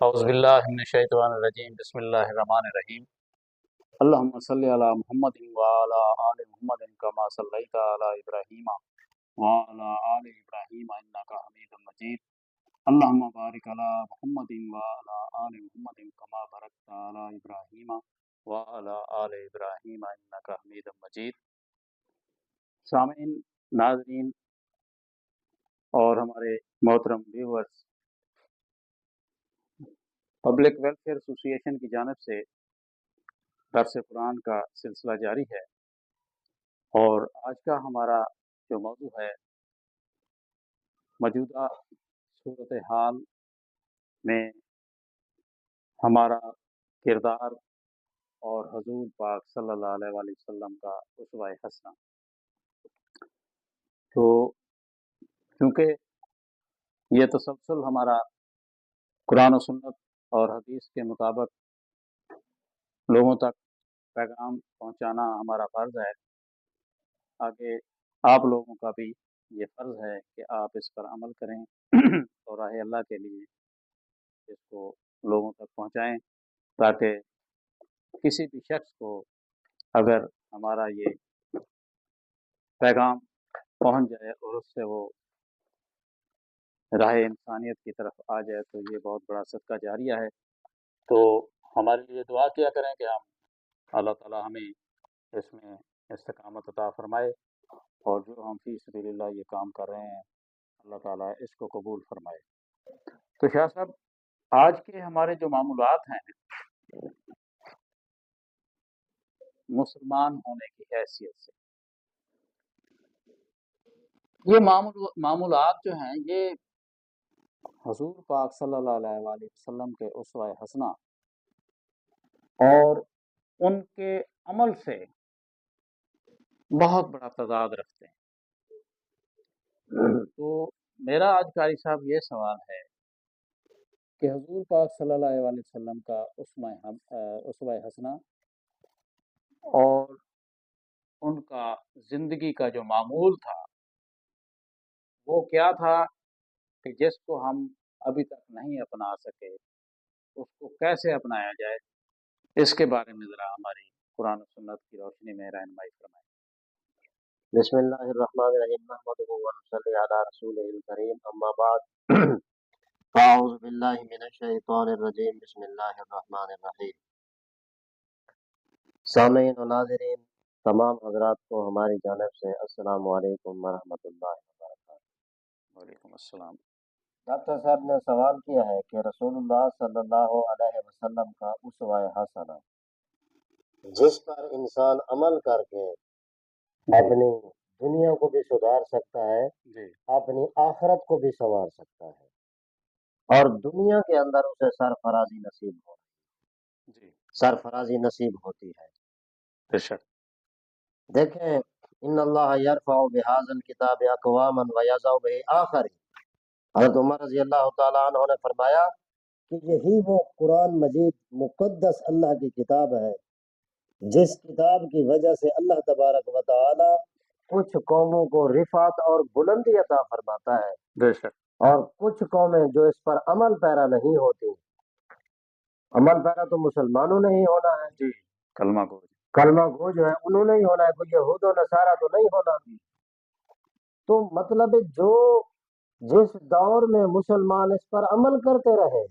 اعوذ باللہ من الشیطان الرجیم بسم اللہ الرحمن الرحیم اللہم صلی علی محمد وعلی آل محمد کما صلیت علی ابراہیم وعلی آل ابراہیم انک حمید مجید اللہم بارک علی محمد وعلی آل محمد کما بارکت علی ابراہیم وعلی آل ابراہیم انک حمید مجید۔ سامعین، ناظرین اور ہمارے محترم ویورز، پبلک ویلفیئر ایسوسی ایشن کی جانب سے درس قرآن کا سلسلہ جاری ہے، اور آج کا ہمارا جو موضوع ہے موجودہ صورتحال میں ہمارا کردار اور حضور پاک صلی اللہ علیہ وآلہ وسلم کا اسوہ حسنہ۔ تو کیونکہ یہ تسلسل ہمارا قرآن و سنت اور حدیث کے مطابق لوگوں تک پیغام پہنچانا ہمارا فرض ہے، آگے آپ لوگوں کا بھی یہ فرض ہے کہ آپ اس پر عمل کریں اور راہ اللہ کے لیے اس کو لوگوں تک پہنچائیں، تاکہ کسی بھی شخص کو اگر ہمارا یہ پیغام پہنچ جائے اور اس سے وہ راہ انسانیت کی طرف آ جائے تو یہ بہت بڑا صدقہ جاریہ ہے۔ تو ہمارے لیے دعا کیا کریں کہ ہم اللہ تعالی ہمیں اس میں استقامت عطا فرمائے، اور جو ہم فی سبیل اللہ یہ کام کر رہے ہیں اللہ تعالیٰ اس کو قبول فرمائے۔ تو شاہ صاحب، آج کے ہمارے جو معمولات ہیں مسلمان ہونے کی حیثیت سے، یہ معمولات جو ہیں یہ حضور پاک صلی اللہ علیہ وآلہ وسلم کے اسوہ حسنہ اور ان کے عمل سے بہت بڑا تضاد رکھتے ہیں۔ تو میرا آج قاری صاحب یہ سوال ہے کہ حضور پاک صلی اللہ علیہ وسلم کا اسوہ حسنہ اور ان کا زندگی کا جو معمول تھا وہ کیا تھا، کہ جس کو ہم ابھی تک نہیں اپنا سکے اس کو کیسے اپنایا جائے، اس کے بارے میں ذرا ہماری قرآن و سنت کی روشنی میں رہنمائی فرمائیں۔ بسم اللہ الرحمن الرحیم نحمدہ ونصلی علی رسولہ الکریم، اما بعد اعوذ باللہ من الشیطان الرجیم، بسم اللہ الرحمن الرحیم۔ سامعین و ناظرین تمام حضرات کو ہماری جانب سے السلام علیکم ورحمۃ اللہ وبرکاتہ۔ وعلیکم السلام۔ ڈاکٹر صاحب نے سوال کیا ہے کہ رسول اللہ صلی اللہ علیہ وسلم کا اسوہ حسنہ، جس پر انسان عمل کر کے اپنی دنیا کو بھی سدھار سکتا ہے، اپنی آخرت کو بھی سنوار سکتا ہے، اور دنیا کے اندر اسے سرفرازی نصیب ہو سرفرازی نصیب ہوتی ہے۔ بے شک۔ دیکھیں، ان اللہ یرفع بہذا الکتاب اقواما ویضع بہ آخرین، حضرت عمر رضی اللہ تعالیٰ عنہ نے فرمایا کہ یہی وہ قرآن مجید مقدس اللہ کی کتاب ہے جس کتاب کی وجہ سے اللہ تبارک و تعالی کچھ قوموں کو رفعت اور بلندی عطا فرماتا ہے، بے شک۔ اور کچھ قومیں جو اس پر عمل پیرا نہیں ہوتی۔ عمل پیرا تو مسلمانوں نے ہی ہونا ہے، جی، کلمہ گو۔ کلمہ گو جو ہے انہوں نے ہی ہونا ہے، کوئی یہود و نصارہ تو نہیں ہونا۔ تو مطلب جو جس دور میں مسلمان اس پر عمل کرتے رہے،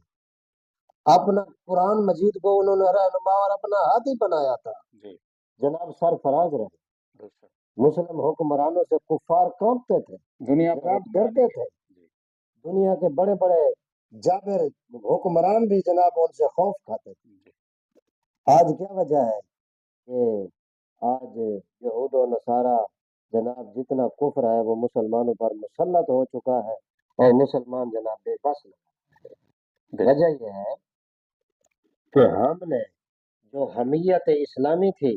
اپنا قرآن مجید کو انہوں نے رہنما اور اپنا ہاتھی بنایا تھا، جی، جناب سرفراز رہے۔ بے شک۔ مسلم حکمرانوں سے کفار کانپتے تھے، دنیا پر جناب ڈرتے تھے۔ جی، دنیا کے بڑے بڑے جابر حکمران بھی جناب ان سے خوف کھاتے تھے۔ جی، آج کیا وجہ ہے کہ آج یہود و نصارہ جناب جتنا کفر ہے وہ مسلمانوں پر مسلط ہو چکا ہے، اور مسلمان جناب بے بس ہیں۔ وجہ یہ ہے کہ ہم نے جو حمیت اسلامی تھی،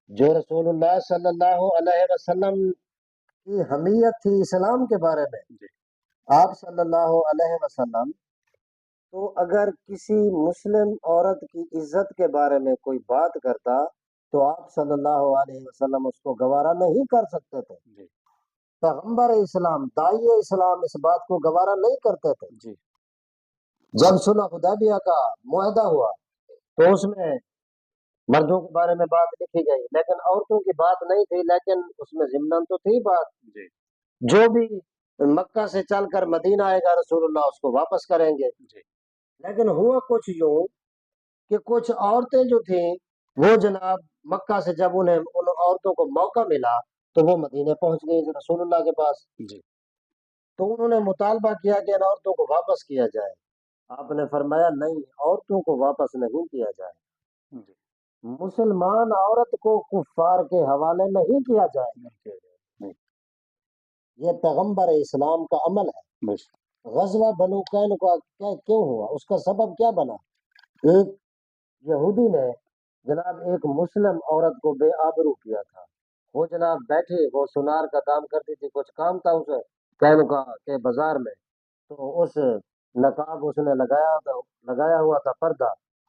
جو رسول اللہ صلی اللہ علیہ وسلم کی حمیت تھی اسلام کے بارے میں، آپ صلی اللہ علیہ وسلم تو اگر کسی مسلم عورت کی عزت کے بارے میں کوئی بات کرتا تو آپ صلی اللہ علیہ وسلم اس کو گوارا نہیں کر سکتے تھے۔ پیغمبر اسلام، داعی اسلام اس بات کو گوارا نہیں کرتے تھے۔ جب صلح حدیبیہ کا معاہدہ ہوا تو اس میں مردوں کے بارے میں بات لکھی گئی لیکن عورتوں کی بات نہیں تھی، لیکن اس میں ضمن تو تھی بات جی جو بھی مکہ سے چل کر مدینہ آئے گا رسول اللہ اس کو واپس کریں گے۔ جی لیکن ہوا کچھ یوں کہ کچھ عورتیں جو تھیں وہ جناب مکہ سے جب انہیں ان عورتوں کو موقع ملا تو وہ مدینے پہنچ گئی رسول اللہ کے پاس، جی تو انہوں نے مطالبہ کیا کہ ان عورتوں کو واپس کیا جائے۔ آپ نے فرمایا نہیں، عورتوں کو واپس نہیں کیا جائے، جی مسلمان عورت کو کفار کے حوالے نہیں کیا جائے، نہیں کیا جائے، نہیں، یہ پیغمبر اسلام کا عمل ہے۔ بس غزوہ بنو قینقاع کیوں ہوا، اس کا سبب کیا بنا؟ ایک یہودی نے جناب ایک مسلم عورت کو بے آبرو کیا تھا، وہ جناب بیٹھے، وہ سونار کا کام کرتی تھی، کچھ کام تھا اسے قینقاع کے بازار میں، تو اس نقاب اس نے لگایا ہوا تھا پردہ۔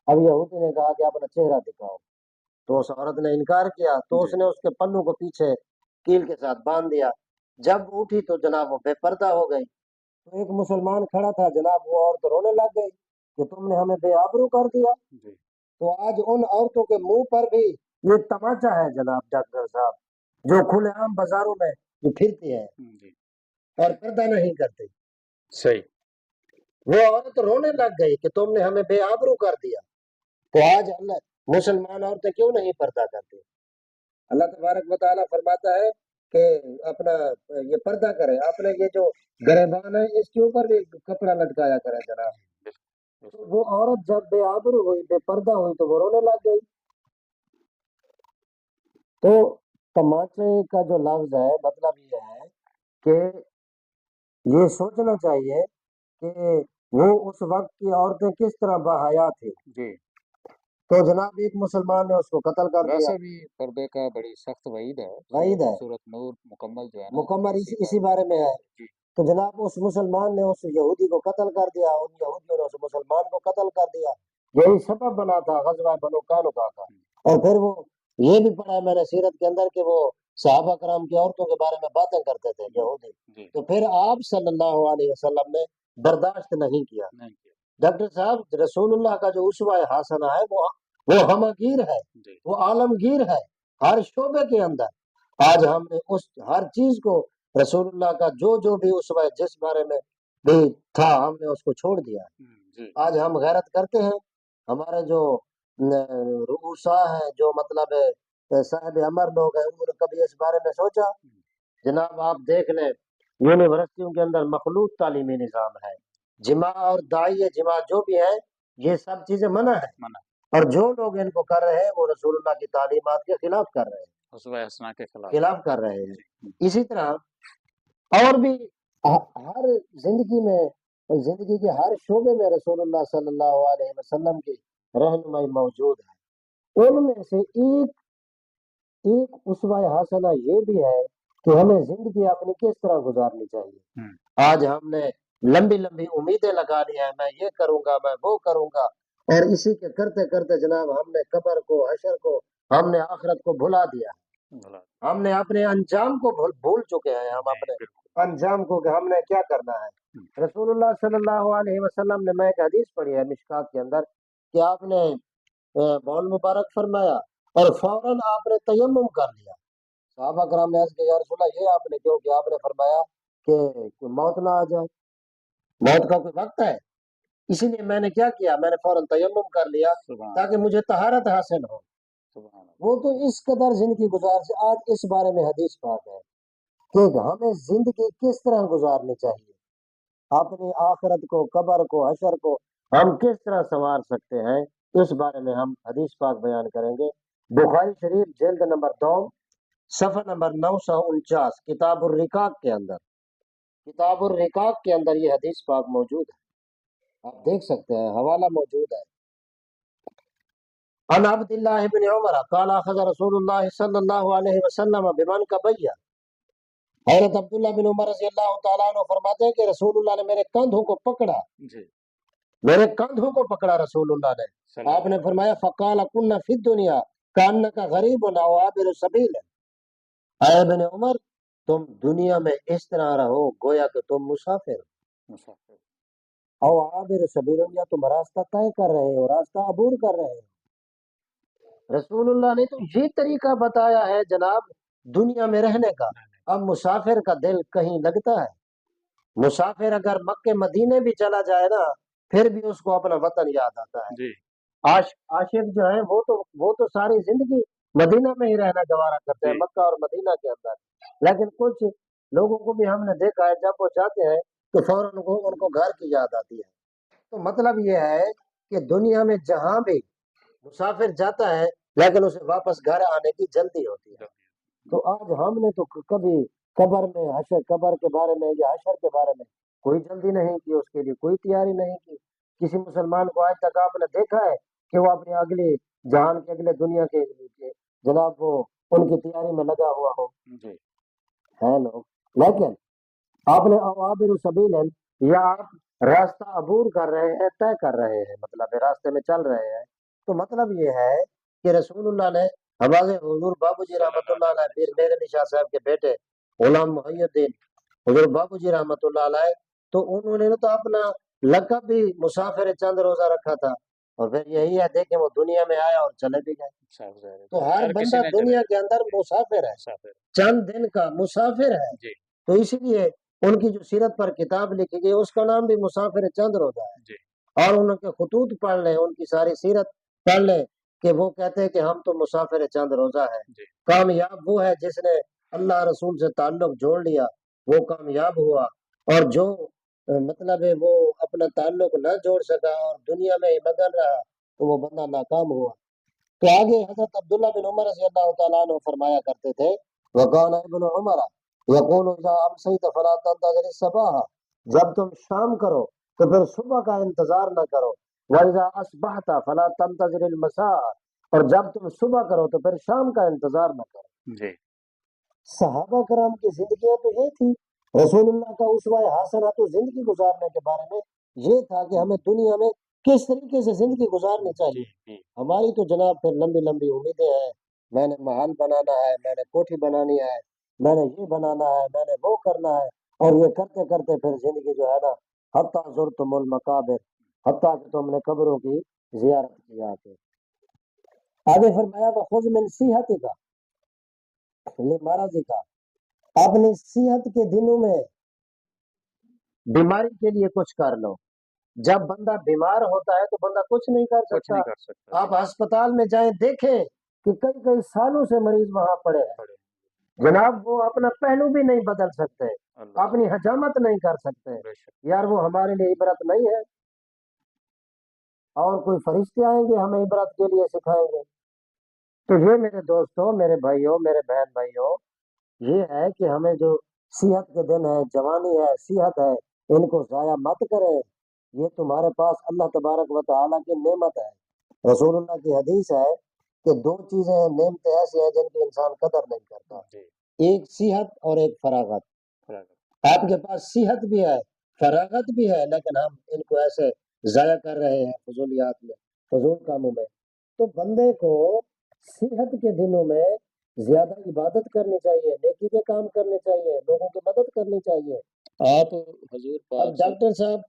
اب یہودی نے کہا کہ اپنا چہرہ دکھاؤ، تو اس عورت نے انکار کیا، تو اس جی نے اس کے پلو کو پیچھے کیل کے ساتھ باندھ دیا، جب اٹھی تو جناب وہ بے پردہ ہو گئی، تو ایک مسلمان کھڑا تھا جناب، وہ عورت رونے لگ گئی کہ تم نے ہمیں بے آبرو کر دیا۔ جی تو آج ان عورتوں کے منہ پر بھی یہ تماچا ہے جناب ڈاکٹر صاحب، جو کھلے عام بازاروں میں جو پھرتی ہے جی اور پردہ نہیں کرتی، صحیح، وہ عورت رونے لگ گئی کہ تم نے ہمیں بے آبرو کر دیا۔ تو آج اللہ مسلمان عورتیں کیوں نہیں پردہ کرتی؟ اللہ تبارک و تعالیٰ فرماتا ہے کہ اپنا یہ پردہ کرے، اپنے یہ جو گریبان ہے اس کے اوپر بھی کپڑا لٹکایا کرے جناب۔ تو وہ عورت جب بے آبرو ہوئی، بے پردہ ہوئی، تو وہ رونے لگ گئی۔ تو تماچے کا جو لفظ ہے مطلب یہ ہے کہ یہ سوچنا چاہیے کہ وہ اس وقت کی عورتیں کس طرح باحیا تھی۔ جی تو جناب ایک مسلمان نے اس کو قتل کر دیا، ویسے بھی پردے کا بڑی سخت وعید ہے، وعید ہے سورۃ نور مکمل جو ہے نا مکمل اسی اسی بارے میں ہے۔ جی تو جناب اس مسلمان نے اس یہودی کو قتل کر دیا، ان یہودیوں نے اس مسلمان کو قتل کر دیا، یہی سبب بنا تھا غزوہ بنو قینقاع کا۔ اور پھر وہ یہ بھی پڑھا ہے میں نے سیرت کے اندر کہ وہ صحابہ کرام کی عورتوں کے بارے میں باتیں کرتے تھے یہودی، جی تو پھر آپ صلی اللہ علیہ وسلم نے برداشت نہیں کیا۔ نہیں کیا، ڈاکٹر صاحب رسول اللہ کا جو اسوہ حسنہ ہے وہ ہمگیر ہے، جی وہ عالمگیر ہے ہر شعبے کے اندر۔ آج ہم نے اس ہر چیز کو رسول اللہ کا جو بھی اسوہ جس بارے میں بھی تھا ہم نے اس کو چھوڑ دیا۔ جی آج ہم غیرت کرتے ہیں، ہمارے جو رؤساء ہیں، جو مطلب صاحب امر لوگ ہیں، انہوں نے کبھی اس بارے میں سوچا؟ جناب آپ دیکھ لیں یونیورسٹیوں کے اندر مخلوط تعلیمی نظام ہے، جماع اور داعیہ جماع جو بھی ہے یہ سب چیزیں منع ہے، منع، اور جو لوگ ان کو کر رہے ہیں وہ رسول اللہ کی تعلیمات کے خلاف کر رہے ہیں، اسوہ حسنہ کے خلاف کر رہے ہیں۔ جی اسی طرح اور بھی ہر زندگی میں، زندگی کے ہر شعبے میں رسول اللہ صلی اللہ علیہ وسلم کی رہنمائی موجود ہے۔ ان میں سے ایک اسوہ حسنہ یہ بھی ہے کہ ہمیں زندگی اپنی کس طرح گزارنی چاہیے۔ آج ہم نے لمبی لمبی امیدیں لگا لی ہیں، میں یہ کروں گا، میں وہ کروں گا، اور اسی کے کرتے کرتے جناب ہم نے قبر کو، حشر کو، ہم نے آخرت کو بھلا دیا، ہم نے اپنے انجام کو بھول چکے ہیں، ہم اپنے انجام کو کہ ہم نے کیا کرنا ہے۔ رسول اللہ صلی اللہ علیہ وسلم نے، میں ایک حدیث پڑھی ہے مشکات کے اندر کہ آپ نے بول مبارک فرمایا اور فوراً آپ نے تیمم کر لیا۔ صحابہ کرام نے عرض کیا یا رسول اللہ یہ آپ نے کیوں کیا؟ آپ نے فرمایا کہ موت نہ آ جائے، موت کا کوئی وقت ہے، اسی لیے میں نے کیا کیا، میں نے فوراً تیمم کر لیا تاکہ مجھے طہارت حاصل ہو۔ وہ تو اس قدر زندگی گزار سے آج اس بارے میں حدیث پاک ہے کہ ہمیں زندگی کس طرح گزارنی چاہیے، اپنی آخرت کو، قبر کو، حشر کو ہم کس طرح سنوار سکتے ہیں، اس بارے میں ہم حدیث پاک بیان کریں گے۔ بخاری شریف جلد نمبر 2 صفحہ نمبر 949 کتاب الرقاق کے اندر، کتاب الرقاق کے اندر یہ حدیث پاک موجود ہے، آپ دیکھ سکتے ہیں، حوالہ موجود ہے۔ عن عبد اللہ بن عمر قال اخذ رسول اللہ صلی اللہ علیہ وسلم بمن قبیہ، حضرت عبداللہ بن عمر رضی اللہ تعالیٰ عنہ فرماتے ہیں کہ رسول اللہ نے میرے کندھوں کو پکڑا، میرے کندھوں کو پکڑا رسول اللہ نے۔ آپ نے فرمایا فقال كنا فی الدنیا کانک غریب او عابر سبیل، اے ابن عمر تم دنیا میں اس طرح رہو گویا کہ تم مسافر، او عابر سبیل، یا تم راستہ طے کر رہے ہو، راستہ عبور کر رہے ہو۔ رسول اللہ نے تو یہ طریقہ بتایا ہے جناب دنیا میں رہنے کا۔ اب مسافر کا دل کہیں لگتا ہے؟ مسافر اگر مکے مدینے بھی چلا جائے نا، پھر بھی اس کو اپنا وطن یاد آتا ہے۔ جی عاشق جو ہے وہ تو ساری زندگی مدینہ میں ہی رہنا گوارا کرتے ہیں، جی مکہ اور مدینہ کے اندر۔ لیکن کچھ لوگوں کو بھی ہم نے دیکھا ہے جب وہ جاتے ہیں تو فوراً ان کو گھر کی یاد آتی ہے۔ تو مطلب یہ ہے کہ دنیا میں جہاں بھی مسافر جاتا ہے لیکن اسے واپس گھر آنے کی جلدی ہوتی ہے۔ تو آج ہم نے تو کبھی قبر میں قبر کے بارے میں یا حشر کے بارے میں کوئی جلدی نہیں کی، اس کے لیے کوئی تیاری نہیں کی۔ کسی مسلمان کو آج تک آپ نے دیکھا ہے کہ وہ اپنی اگلی جہان کے اگلے دنیا کے جناب وہ ان کی تیاری میں لگا ہوا ہو؟ جی ہے لوگ، لیکن آپ نے عابر سبیل یا آپ راستہ عبور کر رہے ہیں، طے کر رہے ہیں، مطلب راستے میں چل رہے ہیں۔ تو مطلب یہ ہے کہ رسول اللہ نے ہمارے حضور بابو جی رحمۃ اللہ علیہ، پیر میرے نشاء صاحب کے بیٹے غلام محی الدین حضور بابو جی رحمۃ اللہ علیہ، تو انہوں نے تو اپنا لقب بھی مسافر چند روزہ رکھا تھا، اور پھر یہی ہے دیکھیں وہ دنیا میں آیا اور چلے بھی گئے۔ تو ہر بندہ دنیا کے اندر مسافر ہے، چند دن کا مسافر ہے۔ جی تو اسی لیے ان کی جو سیرت پر کتاب لکھی گئی اس کا نام بھی مسافر چند روزہ ہے۔ جی اور ان کے خطوط پڑھ لیں، ان کی ساری سیرت پڑھ لیں کہ وہ کہتے ہیں کہ ہم تو مسافر چند روزہ ہے۔ جی کامیاب وہ ہے جس نے اللہ رسول سے تعلق جوڑ لیا، وہ کامیاب ہوا، اور جو مطلب ہے وہ اپنا تعلق نہ جوڑ سکا اور دنیا میں ہی مگن رہا تو وہ بندہ ناکام ہوا۔ تو آگے حضرت عبداللہ بن عمر رضی اللہ تعالیٰ عنہ فرمایا کرتے تھے، وقال ابن عمر یقول اذا امسیت فلا تنتظر الصباح، جب تم شام کرو تو پھر صبح کا انتظار نہ کرو، وَإِذَا أَصْبَحْتَ فَلَا تَنْتَظِرِ الْمَسَاءَ، اور جب تم صبح کرو تو پھر شام کا انتظار نہ کرو۔ جی صحابہ کرام کی زندگیاں تو یہ تھی، رسول اللہ کا اسوہ حسنہ تو زندگی گزارنے کے بارے میں یہ تھا کہ ہمیں دنیا میں کس طریقے سے زندگی گزارنی چاہیے۔ جی ہماری تو جناب پھر لمبی لمبی امیدیں ہیں، میں نے محل بنانا ہے، میں نے کوٹھی بنانی ہے، میں نے یہ بنانا ہے، میں نے وہ کرنا ہے، اور یہ کرتے کرتے پھر زندگی جو ہے نا، حتیٰ زرتم المقابر، حتیٰ کہ تم نے قبروں کی زیارت کی آ کے۔ آگے فرمایا وخذ من صحتک لمرضک، اپنی صحت کے دنوں میں بیماری کے لیے کچھ کر لو۔ جب بندہ بیمار ہوتا ہے تو بندہ کچھ نہیں کر کچھ سکتا۔ نہیں کر سکتا۔ آپ ہسپتال میں جائیں دیکھیں کہ کئی کئی سالوں سے مریض وہاں پڑے ہیں، جناب وہ اپنا پہلو بھی نہیں بدل سکتے، اپنی حجامت نہیں کر سکتے۔ یار وہ ہمارے لیے عبرت نہیں ہے؟ اور کوئی فرشتے آئیں گے ہمیں عبرت کے لیے سکھائیں گے؟ تو یہ میرے دوستوں، میرے بھائیوں، میرے بہن بھائیوں، یہ ہے کہ ہمیں جو صحت کے دن ہے، جوانی ہے، صحت ہے، ان کو ضائع مت کریں۔ یہ تمہارے پاس اللہ تبارک و تعالیٰ کی نعمت ہے۔ رسول اللہ کی حدیث ہے کہ دو چیزیں ہیں، نعمتیں ایسی ہیں جن کی انسان قدر نہیں کرتا، ایک صحت اور ایک فراغت۔ آپ کے پاس صحت بھی ہے، فراغت بھی ہے، لیکن ہم ان کو ایسے ضائع کر رہے ہیں فضولیات میں، فضول کاموں میں۔ تو بندے کو صحت کے دنوں میں زیادہ عبادت کرنی چاہیے، نیکی کے کام کرنے چاہیے، لوگوں کی مدد کرنی چاہیے۔ آپ حضور اب پاک ڈاکٹر صاحب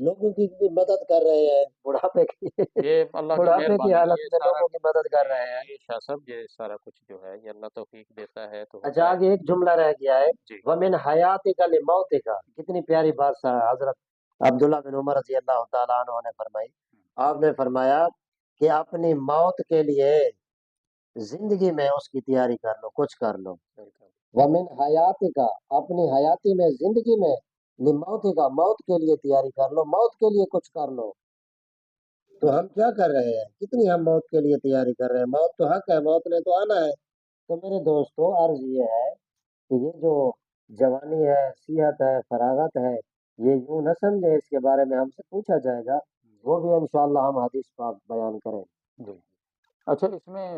لوگوں کی بھی مدد کر رہے ہیں، بڑھاپے کی یہ اللہ کی بڑھاپے کی مہربانی ہے، حالت یہ میں سارا لوگوں کی مدد کر رہے ہیں۔ یہ شاہ صاحب یہ سارا کچھ جو ہے یہ اللہ توفیق دیتا ہے تو اچھا ہوتا ہے۔ آگے ایک جملہ رہ گیا ہے، جی وَمِنْ حَيَاتِكَ لِمَوْتِكَ، کتنی پیاری بات حضرت عبداللہ بن عمر رضی اللہ تعالیٰ عنہ نے فرمائی۔ آپ نے فرمایا کہ اپنی موت کے لیے زندگی میں اس کی تیاری کر لو، کچھ کر لو۔ وَمِنْ حَيَاتِكَ، اپنی حیاتی میں، زندگی میں، لِمَوْتِكَ، موت کے لیے تیاری کر لو، موت کے لیے کچھ کر لو۔ تو ہم کیا کر رہے ہیں؟ کتنی ہم موت کے لیے تیاری کر رہے ہیں؟ موت تو حق ہے، موت نے تو آنا ہے۔ تو میرے دوستو عرض یہ ہے کہ یہ جو جوانی ہے، صحت ہے، فراغت ہے، یہ یوں نہ سمجھے، اس کے بارے میں ہم سے پوچھا جائے گا، وہ بھی انشاءاللہ ہم حدیث پاک بیان کریں۔ جی اچھا اس میں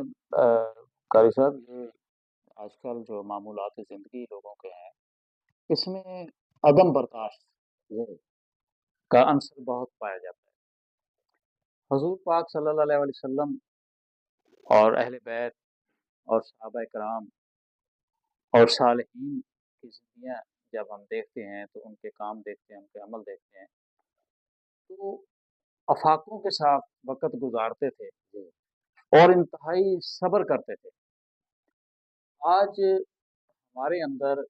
قاری صاحب یہ آج کل جو معمولات زندگی لوگوں کے ہیں اس میں عدم برداشت جی کا عنصر بہت پایا جاتا ہے۔ حضور پاک صلی اللہ علیہ وسلم اور اہل بیت اور صحابہ کرام اور صالحین کی زندگیاں جب ہم دیکھتے ہیں تو ان کے کام دیکھتے ہیں، ان کے عمل دیکھتے ہیں تو افاقوں کے ساتھ وقت گزارتے تھے اور انتہائی صبر کرتے تھے۔ آج ہمارے اندر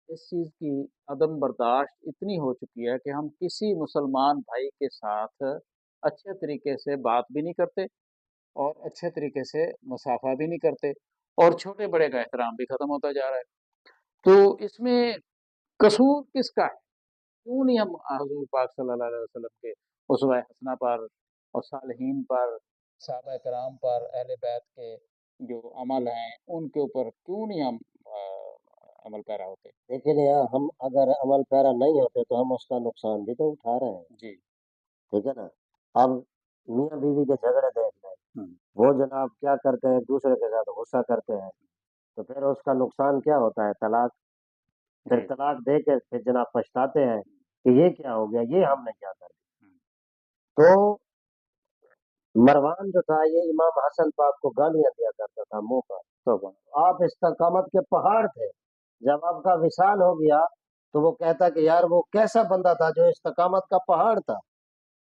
اس چیز کی عدم برداشت اتنی ہو چکی ہے کہ ہم کسی مسلمان بھائی کے ساتھ اچھے طریقے سے بات بھی نہیں کرتے اور اچھے طریقے سے مصافحہ بھی نہیں کرتے، اور چھوٹے بڑے کا احترام بھی ختم ہوتا جا رہا ہے۔ تو اس میں قصور کس کا ہے؟ کیوں نہیں ہم حضور پاک صلی اللہ علیہ وسلم کے اسوہ حسنہ پر اور صالحین پر، صحابہ کرام پر، اہل بیت کے جو عمل ہیں ان کے اوپر کیوں نہیں ہم عمل پیرا ہوتے؟ لیکن یہاں ہم اگر عمل پیرا نہیں ہوتے تو ہم اس کا نقصان بھی تو اٹھا رہے ہیں، جی ٹھیک ہے نا۔ اب میاں بیوی کے جھگڑے دیکھ لیں، وہ جناب کیا کرتے ہیں، ایک دوسرے کے ساتھ غصہ کرتے ہیں، تو پھر اس کا نقصان کیا ہوتا ہے؟ طلاق۔ پھر جی طلاق دے کے پھر جناب پچھتاتے ہیں کہ یہ کیا ہو گیا، یہ ہم نے کیا کر دیا۔ تو مروان جو تھا یہ امام حسن پاک کو گالیاں دیا کرتا تھا منہ پر۔ تو آپ استقامت کے پہاڑ تھے، جب آپ کا وصال ہو گیا تو وہ کہتا کہ یار وہ کیسا بندہ تھا جو استقامت کا پہاڑ تھا۔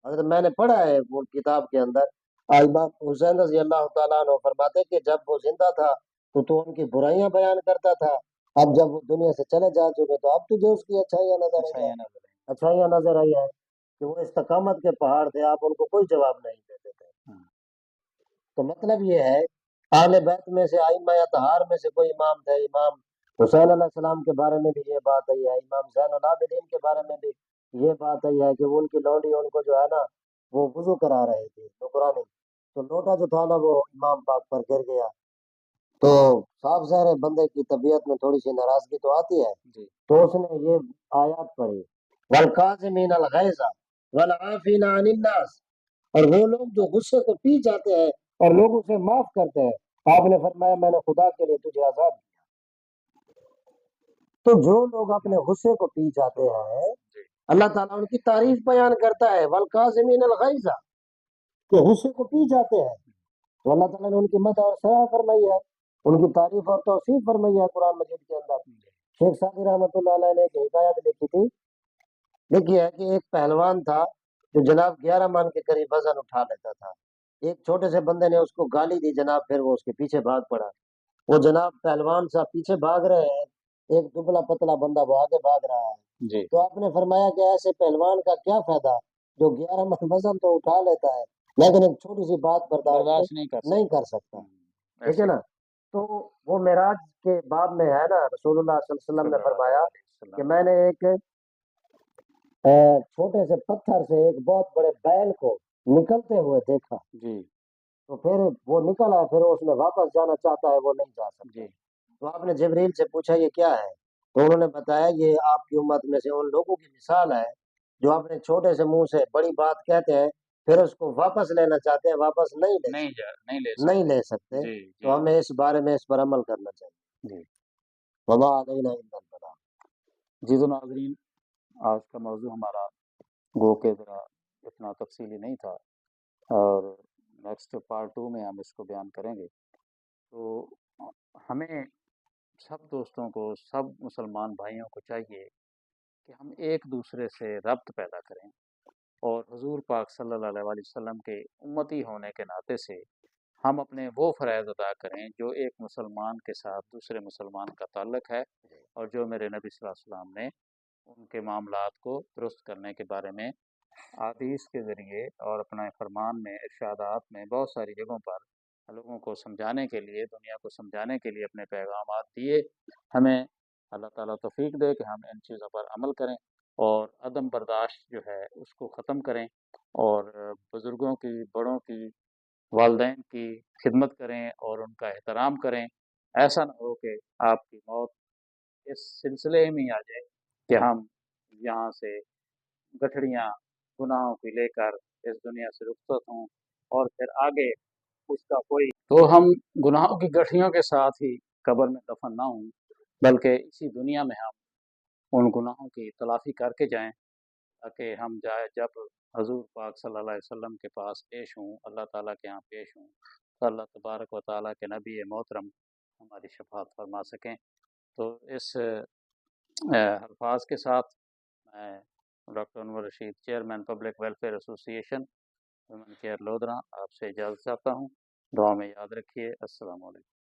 اگر میں نے پڑھا ہے وہ کتاب کے اندر، امام حسین رضی اللہ تعالیٰ عنہ فرماتے کہ جب وہ زندہ تھا تو ان کی برائیاں بیان کرتا تھا، اب جب وہ دنیا سے چلے جا چکے تو اب تجھے اس کی اچھائیاں نظر آئی ہیں، اچھائیاں نظر آئی ہیں کہ وہ استقامت کے پہاڑ تھے، آپ ان کو کوئی جواب نہیں دیتے تھے۔ تو مطلب یہ ہے اہل بیت میں سے ائمہ اطہار میں سے کوئی امام تھے، امام حسین علیہ السلام کے بارے میں بھی یہ بات آئی ہے، امام زین العابدین کے بارے میں بھی یہ بات آئی ہے کہ ان کی لونڈی ان کو جو ہے نا وہ وضو کرا رہی تھی نکرانی، تو لوٹا جو تھا نا وہ امام پاک پر گر گیا، تو صاف ظاہر ہے بندے کی طبیعت میں تھوڑی سی ناراضگی تو آتی ہے، تو اس نے یہ آیات پڑھی والکاظمین الغیظ والعافین عن الناس، اور وہ لوگ جو غصے کو پی جاتے ہیں اور لوگوں سے معاف کرتے ہیں۔ آپ نے فرمایا میں نے خدا کے لیے تجھے آزاد کیا۔ تو جو لوگ اپنے غصے کو پی جاتے ہیں اللہ تعالیٰ ان کی تعریف بیان کرتا ہے والکاظمین الغیظ، کہ غصے کو پی جاتے ہیں، تو اللہ تعالیٰ نے ان کی مدح اور ثنا فرمائی ہے، ان کی تعریف اور توصیف فرمائی ہے قرآن مجید کے اندر۔ شیخ سعدی رحمۃ اللہ علیہ نے ایک حکایت لکھی تھی، لکھی ہے کہ ایک پہلوان تھا جو جناب 11 من کے قریب وزن اٹھا لیتا تھا، ایک چھوٹے سے بندے نے اس کو گالی دی جناب، پھر وہ اس کے پیچھے بھاگ پڑا، وہ جناب پہلوان صاحب پیچھے بھاگ رہے ہیں، ایک دبلا پتلا بندہ وہ آگے بھاگ رہا ہے، جی تو آپ نے فرمایا کہ ایسے پہلوان کا کیا فائدہ جو 11 من وزن تو اٹھا لیتا ہے لیکن ایک چھوٹی سی بات برداشت نہیں کر سکتا، ٹھیک ہے نا۔ تو وہ معراج کے باب میں ہے نا، رسول اللہ صلی اللہ علیہ وسلم نے فرمایا کہ میں نے ایک چھوٹے سے پتھر سے ایک بہت بڑے بیل کو نکلتے ہوئے دیکھا، جی تو پھر وہ نکل آیا، پھر اس میں واپس جانا چاہتا ہے وہ نہیں جا سکتا، تو آپ نے جبریل سے پوچھا یہ کیا ہے، تو انہوں نے بتایا یہ آپ کی امت میں سے ان لوگوں کی مثال ہے جو اپنے چھوٹے سے منہ سے بڑی بات کہتے ہیں پھر اس کو واپس لینا چاہتے ہیں، واپس نہیں لے سکتے، تو ہمیں اس بارے میں اس پر عمل کرنا چاہیے۔ وما علینا الا البلاغ۔ جی تو ناظرین، آج کا موضوع ہمارا گو کہ ذرا اتنا تفصیلی نہیں تھا، اور نیکسٹ پارٹ 2 میں ہم اس کو بیان کریں گے۔ تو ہمیں سب دوستوں کو، سب مسلمان بھائیوں کو چاہیے کہ ہم ایک دوسرے سے ربط پیدا کریں، اور حضور پاک صلی اللہ علیہ وسلم کے امتی ہونے کے ناطے سے ہم اپنے وہ فرائض ادا کریں جو ایک مسلمان کے ساتھ دوسرے مسلمان کا تعلق ہے، اور جو میرے نبی صلی اللہ علیہ وسلم نے ان کے معاملات کو درست کرنے کے بارے میں احادیث کے ذریعے اور اپنے فرمان میں، ارشادات میں بہت ساری جگہوں پر لوگوں کو سمجھانے کے لیے، دنیا کو سمجھانے کے لیے اپنے پیغامات دیے۔ ہمیں اللہ تعالیٰ توفیق دے کہ ہم ان چیزوں پر عمل کریں اور عدم برداشت جو ہے اس کو ختم کریں، اور بزرگوں کی، بڑوں کی، والدین کی خدمت کریں اور ان کا احترام کریں۔ ایسا نہ ہو کہ آپ کی موت اس سلسلے میں ہی آ جائے کہ ہم یہاں سے گٹھڑیاں گناہوں کی لے کر اس دنیا سے رخصت ہوں، اور پھر آگے اس کا کوئی، تو ہم گناہوں کی گٹھڑیوں کے ساتھ ہی قبر میں دفن نہ ہوں، بلکہ اسی دنیا میں ہم ان گناہوں کی تلافی کر کے جائیں، تاکہ ہم جب حضور پاک صلی اللہ علیہ وسلم کے پاس پیش ہوں، اللہ تعالیٰ کے ہاں پیش ہوں، تو اللہ تبارک و تعالیٰ کے نبی محترم ہماری شفاعت فرما سکیں۔ تو اس الفاظ کے ساتھ میں ڈاکٹر انور رشید، چیئرمین پبلک ویلفیئر ایسوسی ایشن ویمن کیئر لودھرا، آپ سے اجازت چاہتا ہوں۔ دعا میں یاد رکھیے۔ السلام علیکم۔